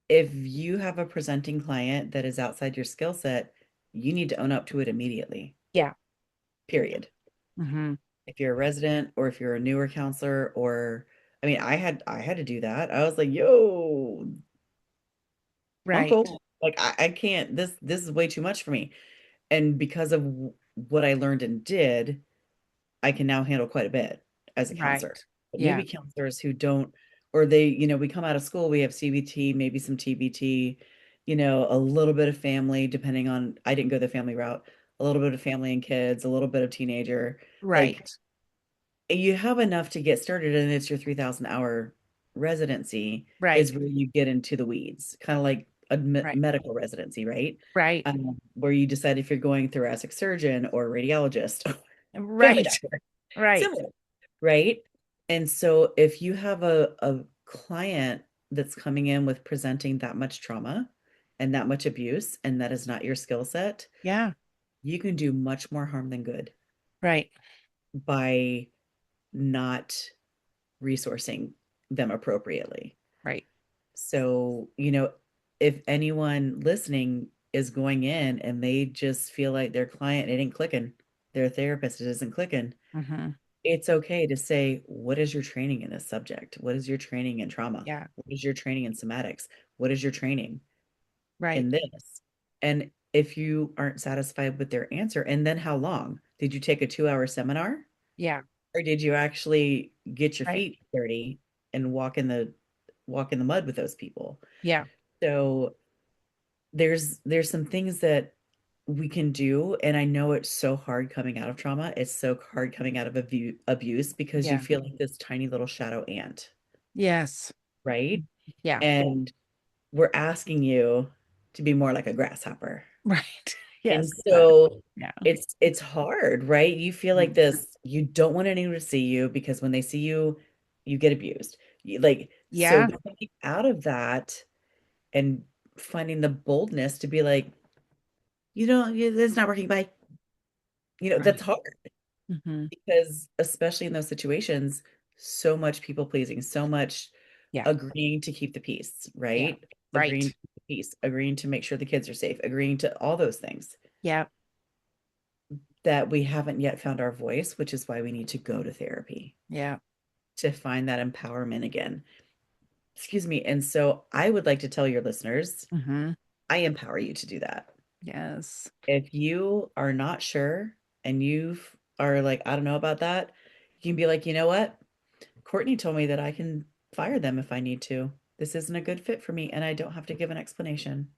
if you have a presenting client that is outside your skill set, you need to own up to it immediately. Yeah. Period. Hmm. If you're a resident or if you're a newer counselor, or I mean, I had to do that. I was like, yo, Right. uncle, like I can't, this is way too much for me. And because of what I learned and did, I can now handle quite a bit as a counselor. Right. But Yeah. newbie counselors who don't, or we come out of school, we have CBT, maybe some TBT, a little bit of family, depending on, I didn't go the family route, a little bit of family and kids, a little bit of teenager. Like Right. you have enough to get started, and it's your 3,000 hour residency Right. is where you get into the weeds, kind of like a Right. medical residency, right? Right. Where you decide if you're going thoracic surgeon or radiologist, family Right. doctor, Right. similar, right? And so if you have a client that's coming in with presenting that much trauma and that much abuse, and that is not your skill set, Yeah. you can do much more harm than good Right. by not resourcing them appropriately. Right. So, if anyone listening is going in and they just feel like their client, it ain't clicking, their therapist, it isn't clicking, Hmm. it's okay to say, what is your training in this subject? What is your training in trauma? Yeah. What is your training in somatics? What is your training Right. in this? And if you aren't satisfied with their answer, and then how long? Did you take a 2 hour seminar? Yeah. Or did you actually get your Right. feet dirty and walk in the mud with those people? Yeah. So there's some things that we can do, and I know it's so hard coming out of trauma. It's so hard coming out of abuse because you Yeah. feel like this tiny little shadow ant, Yes. right? Yeah. And we're asking you to be more like a grasshopper. Right. And Yes. so Yeah. it's hard, right? You feel like Mhm. this, you don't want anyone to see you because when they see you, you get abused. So Yeah. coming out of that and finding the boldness to be like, it's not working. Bye. That's Right. hard Hmm. because especially in those situations, so much people pleasing, so much Yeah. agreeing to keep the peace, Yeah. right? Agreeing Right. to keep the peace, agreeing to make sure the kids are safe, agreeing to all those things Yeah. that we haven't yet found our voice, which is why we need to go to therapy Yeah. to find that empowerment again. Excuse me. And so I would like to tell your listeners, Hmm. I empower you to do that. Yes. If you are not sure and you are like, I don't know about that, you can be like, you know what? Courtney told me that I can fire them if I need to. This isn't a good fit for me, and I don't have to give an explanation.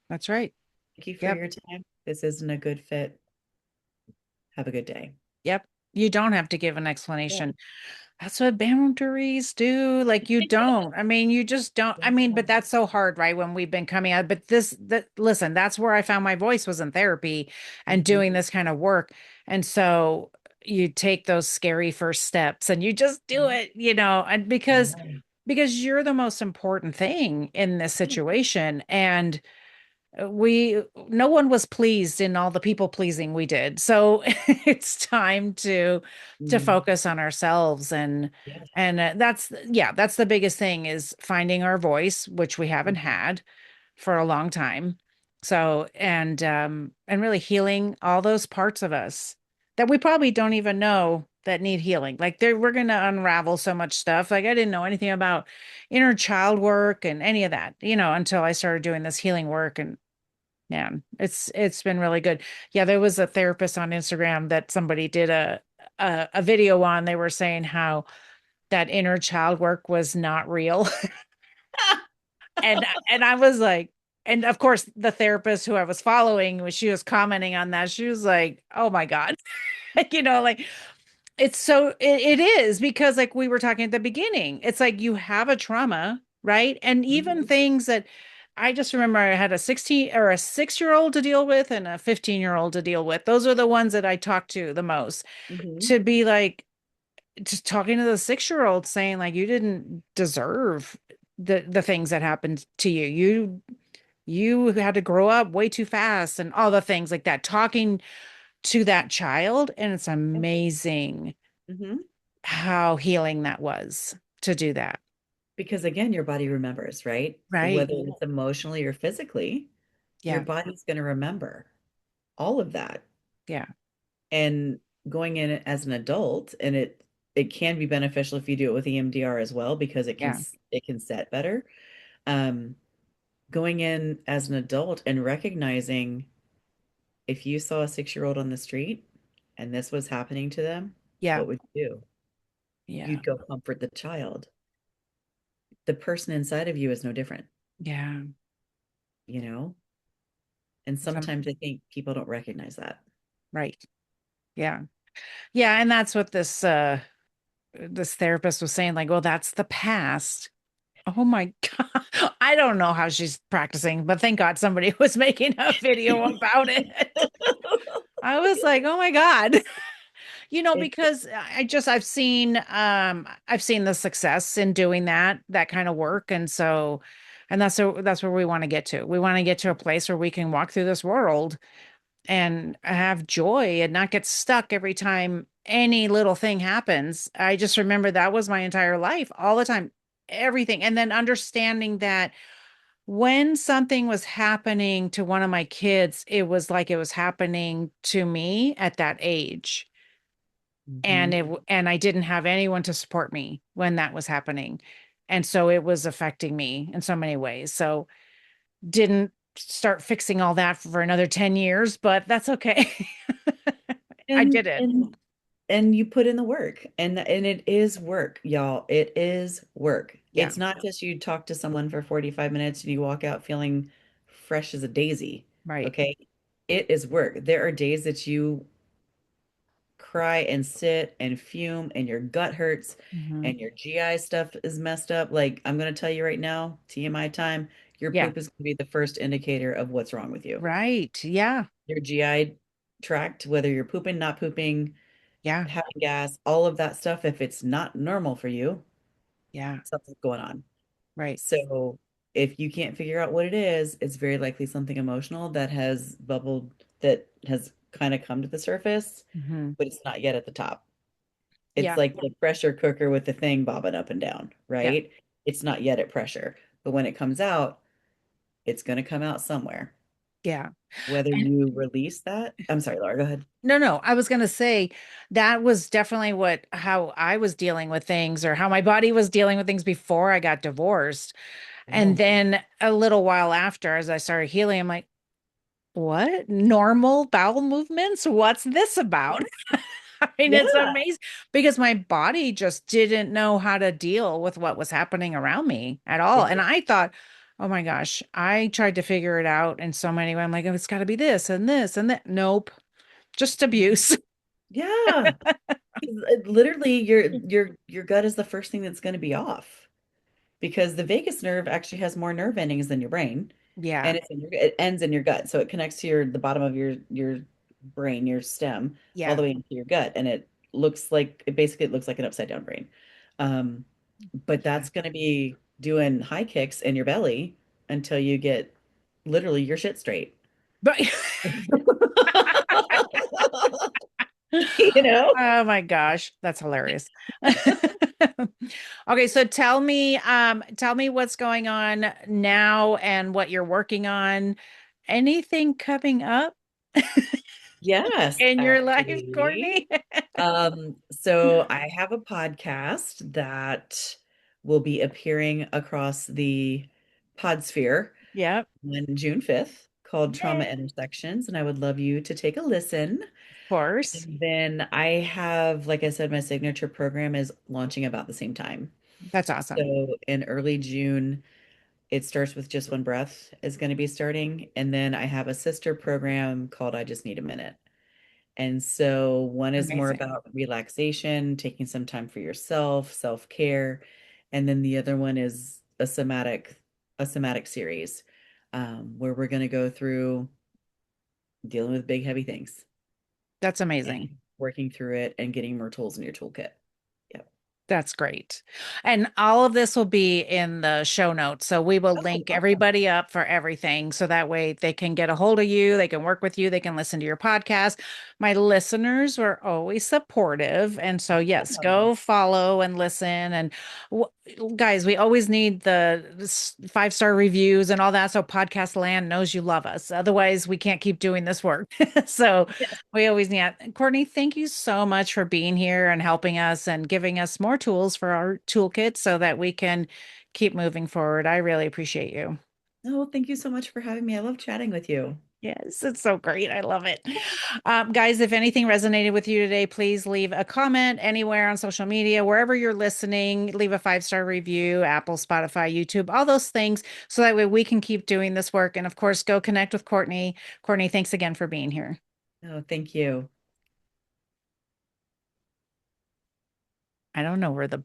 That's right. Thank you for Yep. your time. This isn't a good fit. Have a good day. Yep. You don't have to give an Yeah. explanation. That's what boundaries do. Like you don't. I mean, you just don't. I mean, but that's so hard, right? When we've been coming out. But listen, that's where I found my voice was in therapy and Mhm. doing this kind of work. And so you take those scary first steps and you just do it, and Yeah. because you're the most important thing in this Right. situation. And we no one was pleased in all the people pleasing we did. So it's time to Mm. focus on ourselves. and Yes. and that's the biggest thing, is finding our voice, which we haven't Mhm. had for a long time. So, and really healing all those parts of us that we probably don't even know that need healing. Like, we're going to unravel so much stuff. Like, I didn't know anything about inner child work and any of that, until I started doing this healing work. And man, it's been really good. Yeah, there was a therapist on Instagram that somebody did a video on. They were saying how that inner child work was not real. And I was like, and of course the therapist who I was following, when she was commenting on that, she was like, oh my God. Like, it is, because like we were talking at the beginning, it's like you have a trauma, right? And even Mhm. things that I just remember, I had a 16 or a 6-year-old to deal with and a 15-year-old to deal with. Those are the ones that I talk to the most. Mhm. To be like, just talking to the 6-year-old, saying like, you didn't deserve the things that happened to you. You had to grow up way too fast and all the things like that. Talking to that child, and it's amazing Mhm. how healing that was to do that. Because again, your body remembers, right? Right. Whether it's emotionally or physically, your Yeah. body's going to remember all of that. Yeah. And going in as an adult, and it can be beneficial if you do it with EMDR as well, because Yeah. it can set better. Um, Going in as an adult and recognizing if you saw a 6-year-old on the street and this was happening to them, Yeah. what would you do? Yeah. You'd go comfort the child. The person inside of you is no different, Yeah. you know? And sometimes I think people don't recognize that. Right. Yeah. Yeah. And that's what this therapist was saying, like, well, that's the past. Oh my God. I don't know how she's practicing, but thank God somebody was making a video about it. I was like, oh my God. It, Because I've seen the success in doing that kind of work. And so, and that's where we want to get to. We want to get to a place where we can walk through this world and have joy and not get stuck every time any little thing happens. I just remember that was my entire life, all the time, everything. And then understanding that when something was happening to one of my kids, it was like it was happening to me at that age. And Mhm. and I didn't have anyone to support me when that was happening. And so it was affecting me in so many ways. So didn't start fixing all that for another 10 years, but that's okay. I and did it. and and you put in the work, and it is work, y'all. It is work. Yeah, It's not just you talk to someone for 45 minutes and you walk out feeling fresh as a daisy. right. Okay? It is work. There are days that you cry and sit and fume and your gut hurts Hmm. and your GI stuff is messed up. Like, I'm going to tell you right now, TMI time, your Yeah, poop is going to be the first indicator of what's wrong with you. right. Yeah, Your GI tract, whether you're pooping, not pooping, yeah, having gas, all of that stuff, if it's not normal for you, yeah, something's going on. right. So if you can't figure out what it is, it's very likely something emotional that has bubbled, that has kind of come to the surface, Hmm. but it's not yet at the top. It's Yeah, like the pressure cooker with the thing bobbing up and down, yeah, right? It's not yet at pressure, but when it comes out, it's going to come out somewhere. yeah. Whether And you release that, I'm sorry, Laura, go ahead. no, no, I was going to say that was definitely how I was dealing with things, or how my body was dealing with things before I got divorced. And Oh, then a little while after, as I started healing, I'm like, what? Normal bowel movements? What's this about? I mean, it's yeah. amazing, because my body just didn't know how to deal with what was happening around me at all. And It, I thought, oh my gosh, I tried to figure it out in so many ways. I'm like, oh, it's got to be this and this and that. Nope, just abuse. yeah. Literally, your gut is the first thing that's going to be off, because the vagus nerve actually has more nerve endings than your brain, Yeah, and it ends in your gut, so it connects to the bottom of your brain, your stem, all yeah, the way into your gut, and it looks like it basically looks like an upside down brain. Um, but Yeah. that's going to be doing high kicks in your belly until you get literally your shit straight. But You know? oh my gosh, that's hilarious. Okay, so tell me what's going on now and what you're working on. Anything coming up Yes, in your life, actually. Courtney? So I have a podcast that will be appearing across the podsphere Yep, on June 5th called Trauma yay. Intersections, and I would love you to take a listen. Of course. And then I have, like I said, my signature program is launching about the same time. That's awesome. So in early June, it starts with Just One Breath is going to be starting. And then I have a sister program called I Just Need a Minute. And so one is more Amazing. about relaxation, taking some time for yourself, self-care. And then the other one is a somatic series, where we're going to go through dealing with big, heavy things That's amazing. and working through it and getting more tools in your toolkit. Yep. That's great. And all of this will be in the show notes. So we will Oh, link awesome. everybody up for everything. So that way they can get a hold of you, they can work with you, they can listen to your podcast. My listeners were always supportive. And so, yes, Awesome. go follow and listen. And w guys, we always need the 5-star reviews and all that. So podcast land knows you love us. Otherwise, we can't keep doing this work. So, Yes. we always need. Courtney, thank you so much for being here and helping us and giving us more tools for our toolkit so that we can keep moving forward. I really appreciate you. Oh, thank you so much for having me. I love chatting with you. Yes, it's so great. I love it. Guys, if anything resonated with you today, please leave a comment anywhere on social media, wherever you're listening. Leave a 5-star review, Apple, Spotify, YouTube, all those things, so that way we can keep doing this work. And of course, go connect with Courtney. Courtney, thanks again for being here. Oh, thank you. I don't know where the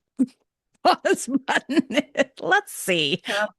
pause button is. Let's see.